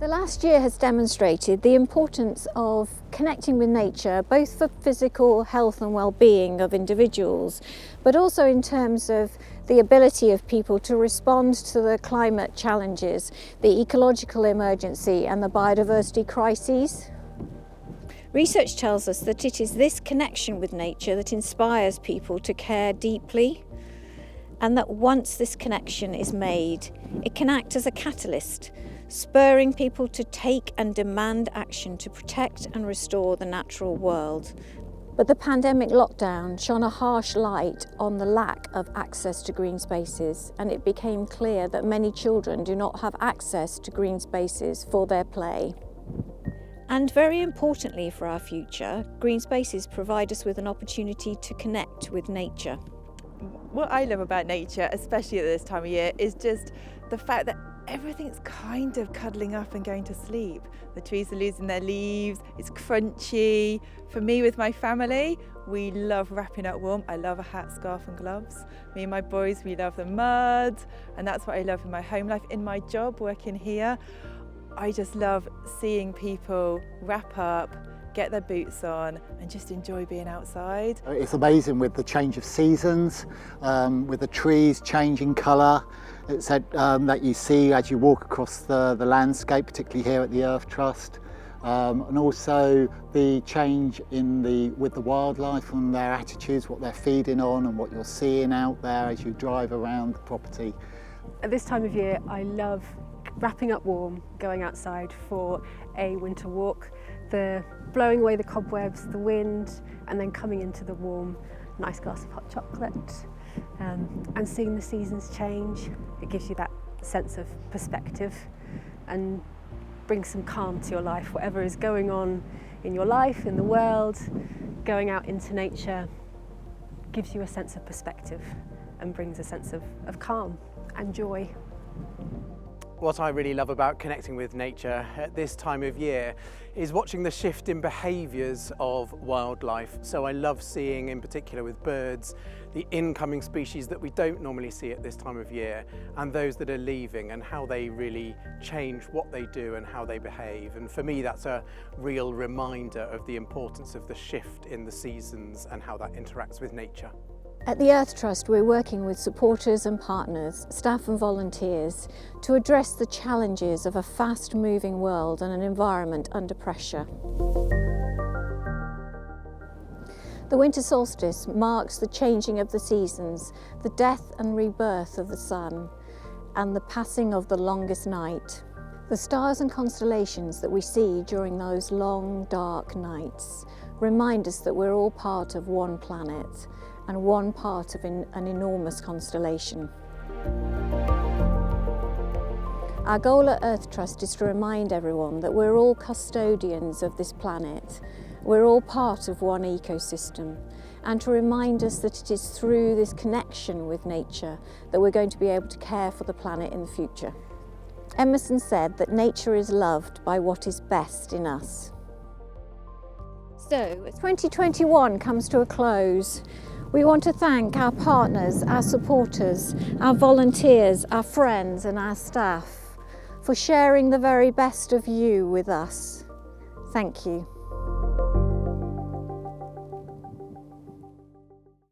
The last year has demonstrated the importance of connecting with nature, both for physical health and well-being of individuals, but also in terms of the ability of people to respond to the climate challenges, the ecological emergency and the biodiversity crises. Research tells us that it is this connection with nature that inspires people to care deeply, and that once this connection is made, it can act as a catalyst, spurring people to take and demand action to protect and restore the natural world. But the pandemic lockdown shone a harsh light on the lack of access to green spaces, and it became clear that many children do not have access to green spaces for their play. And very importantly for our future, green spaces provide us with an opportunity to connect with nature. What I love about nature, especially at this time of year, is just the fact that everything's kind of cuddling up and going to sleep. The trees are losing their leaves, it's crunchy. For me, with my family, we love wrapping up warm. I love a hat, scarf and gloves. Me and my boys, we love the mud, and that's what I love in my home life. In my job, working here, I just love seeing people wrap up, get their boots on and just enjoy being outside. It's amazing with the change of seasons, with the trees changing colour. It's that you see as you walk across the landscape, particularly here at the Earth Trust, and also the change with the wildlife and their attitudes, what they're feeding on and what you're seeing out there as you drive around the property. At this time of year, I love wrapping up warm, going outside for a winter walk, blowing away the cobwebs, the wind, and then coming into the warm, nice glass of hot chocolate, and seeing the seasons change. It gives you that sense of perspective and brings some calm to your life. Whatever is going on in your life, in the world, going out into nature gives you a sense of perspective and brings a sense of calm and joy. What I really love about connecting with nature at this time of year is watching the shift in behaviours of wildlife. So I love seeing, in particular with birds, the incoming species that we don't normally see at this time of year, and those that are leaving, and how they really change what they do and how they behave. And for me, that's a real reminder of the importance of the shift in the seasons and how that interacts with nature. At the Earth Trust, we're working with supporters and partners, staff and volunteers to address the challenges of a fast-moving world and an environment under pressure. The winter solstice marks the changing of the seasons, the death and rebirth of the sun, and the passing of the longest night. The stars and constellations that we see during those long, dark nights remind us that we're all part of one planet and one part of an enormous constellation. Our goal at Earth Trust is to remind everyone that we're all custodians of this planet. We're all part of one ecosystem, and to remind us that it is through this connection with nature that we're going to be able to care for the planet in the future. Emerson said that nature is loved by what is best in us. So, as 2021 comes to a close, we want to thank our partners, our supporters, our volunteers, our friends and our staff for sharing the very best of you with us. Thank you.